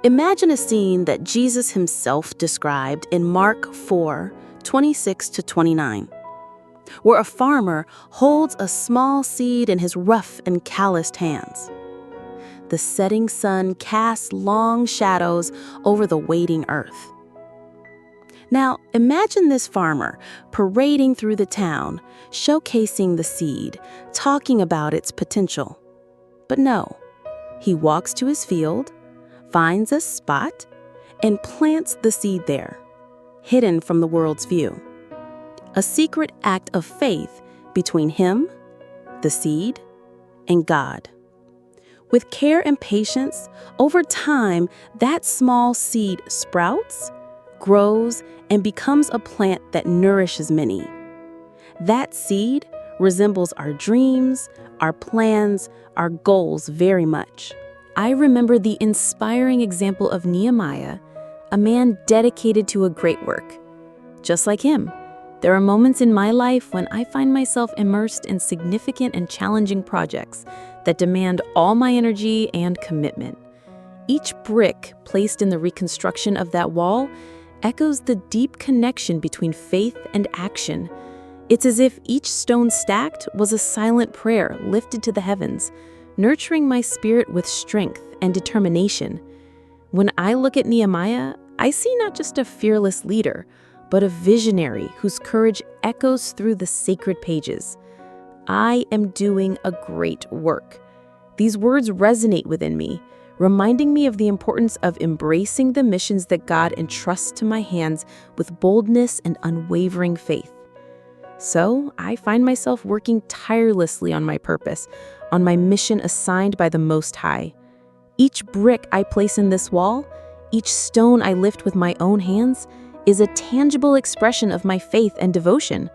Imagine a scene that Jesus himself described in Mark 4:26-29, where a farmer holds a small seed in his rough and calloused hands. The setting sun casts long shadows over the waiting earth. Now, imagine this farmer parading through the town, showcasing the seed, talking about its potential. But no, he walks to his field, finds a spot, and plants the seed there, hidden from the world's view. A secret act of faith between him, the seed, and God. With care and patience, over time, that small seed sprouts, grows, and becomes a plant that nourishes many. That seed resembles our dreams, our plans, our goals very much. I remember the inspiring example of Nehemiah, a man dedicated to a great work. Just like him, there are moments in my life when I find myself immersed in significant and challenging projects that demand all my energy and commitment. Each brick placed in the reconstruction of that wall echoes the deep connection between faith and action. It's as if each stone stacked was a silent prayer lifted to the heavens, nurturing my spirit with strength and determination. When I look at Nehemiah, I see not just a fearless leader, but a visionary whose courage echoes through the sacred pages. I am doing a great work. These words resonate within me, reminding me of the importance of embracing the missions that God entrusts to my hands with boldness and unwavering faith. So, I find myself working tirelessly on my purpose, on my mission assigned by the Most High. Each brick I place in this wall, each stone I lift with my own hands, is a tangible expression of my faith and devotion.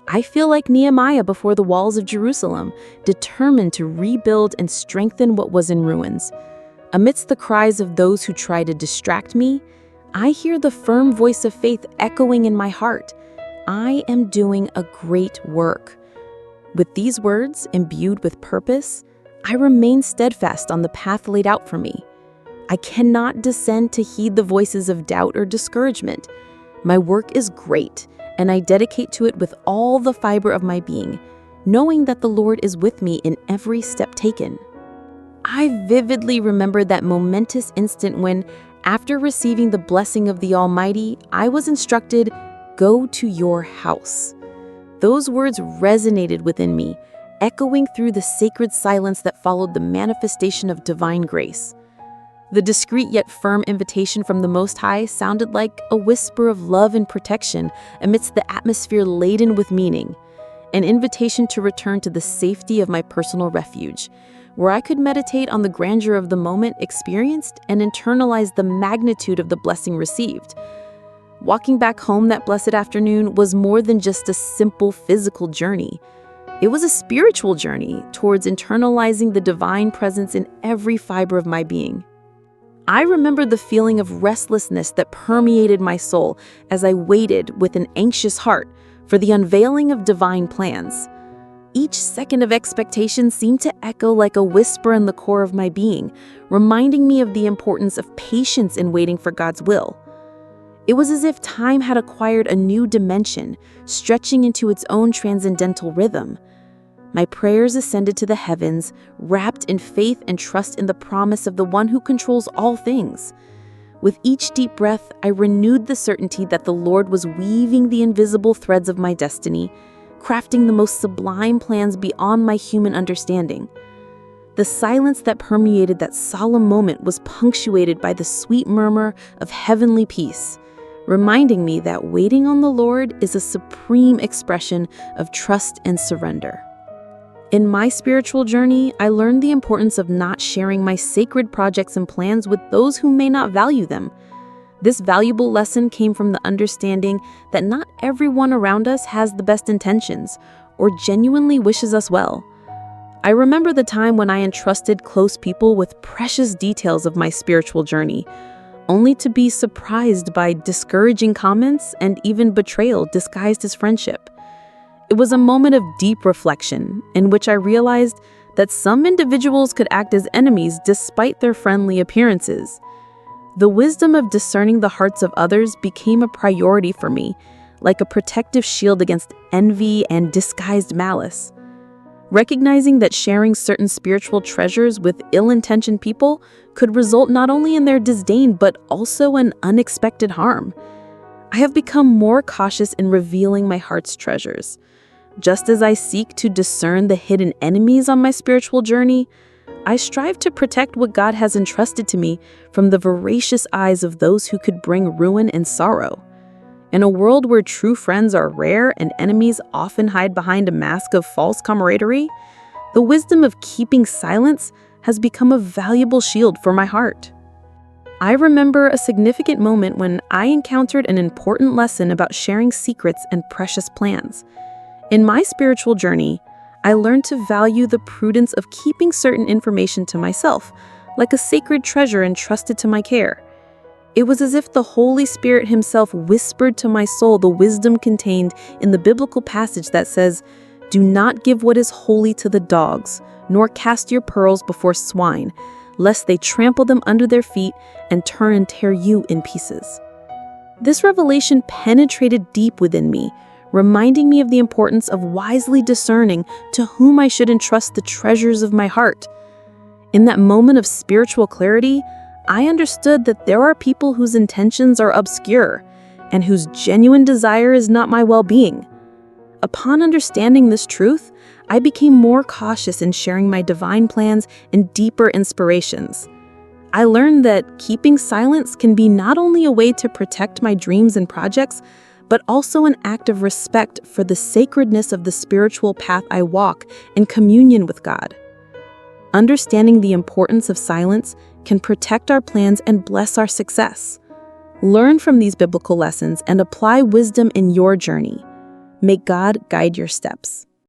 I feel like Nehemiah before the walls of Jerusalem, determined to rebuild and strengthen what was in ruins. Amidst the cries of those who try to distract me, I hear the firm voice of faith echoing in my heart. I am doing a great work. With these words imbued with purpose, I remain steadfast on the path laid out for me. I cannot descend to heed the voices of doubt or discouragement. My work is great, and I dedicate to it with all the fiber of my being, knowing that the Lord is with me in every step taken. I vividly remember that momentous instant when, after receiving the blessing of the Almighty, I was instructed, "Go to your house." Those words resonated within me, echoing through the sacred silence that followed the manifestation of divine grace. The discreet yet firm invitation from the Most High sounded like a whisper of love and protection amidst the atmosphere laden with meaning, an invitation to return to the safety of my personal refuge, where I could meditate on the grandeur of the moment experienced and internalize the magnitude of the blessing received. Walking back home that blessed afternoon was more than just a simple physical journey. It was a spiritual journey towards internalizing the divine presence in every fiber of my being. I remember the feeling of restlessness that permeated my soul as I waited with an anxious heart for the unveiling of divine plans. Each second of expectation seemed to echo like a whisper in the core of my being, reminding me of the importance of patience in waiting for God's will. It was as if time had acquired a new dimension, stretching into its own transcendental rhythm. My prayers ascended to the heavens, wrapped in faith and trust in the promise of the one who controls all things. With each deep breath, I renewed the certainty that the Lord was weaving the invisible threads of my destiny, crafting the most sublime plans beyond my human understanding. The silence that permeated that solemn moment was punctuated by the sweet murmur of heavenly peace, reminding me that waiting on the Lord is a supreme expression of trust and surrender. In my spiritual journey, I learned the importance of not sharing my sacred projects and plans with those who may not value them. This valuable lesson came from the understanding that not everyone around us has the best intentions or genuinely wishes us well. I remember the time when I entrusted close people with precious details of my spiritual journey, only to be surprised by discouraging comments and even betrayal disguised as friendship. It was a moment of deep reflection in which I realized that some individuals could act as enemies despite their friendly appearances. The wisdom of discerning the hearts of others became a priority for me, like a protective shield against envy and disguised malice. Recognizing that sharing certain spiritual treasures with ill-intentioned people could result not only in their disdain but also in unexpected harm. I have become more cautious in revealing my heart's treasures. Just as I seek to discern the hidden enemies on my spiritual journey, I strive to protect what God has entrusted to me from the voracious eyes of those who could bring ruin and sorrow. In a world where true friends are rare and enemies often hide behind a mask of false camaraderie, the wisdom of keeping silence has become a valuable shield for my heart. I remember a significant moment when I encountered an important lesson about sharing secrets and precious plans. In my spiritual journey, I learned to value the prudence of keeping certain information to myself, like a sacred treasure entrusted to my care. It was as if the Holy Spirit himself whispered to my soul the wisdom contained in the biblical passage that says, "Do not give what is holy to the dogs, nor cast your pearls before swine, lest they trample them under their feet and turn and tear you in pieces." This revelation penetrated deep within me, reminding me of the importance of wisely discerning to whom I should entrust the treasures of my heart. In that moment of spiritual clarity, I understood that there are people whose intentions are obscure and whose genuine desire is not my well-being. Upon understanding this truth, I became more cautious in sharing my divine plans and deeper inspirations. I learned that keeping silence can be not only a way to protect my dreams and projects, but also an act of respect for the sacredness of the spiritual path I walk in communion with God. Understanding the importance of silence can protect our plans and bless our success. Learn from these biblical lessons and apply wisdom in your journey. May God guide your steps.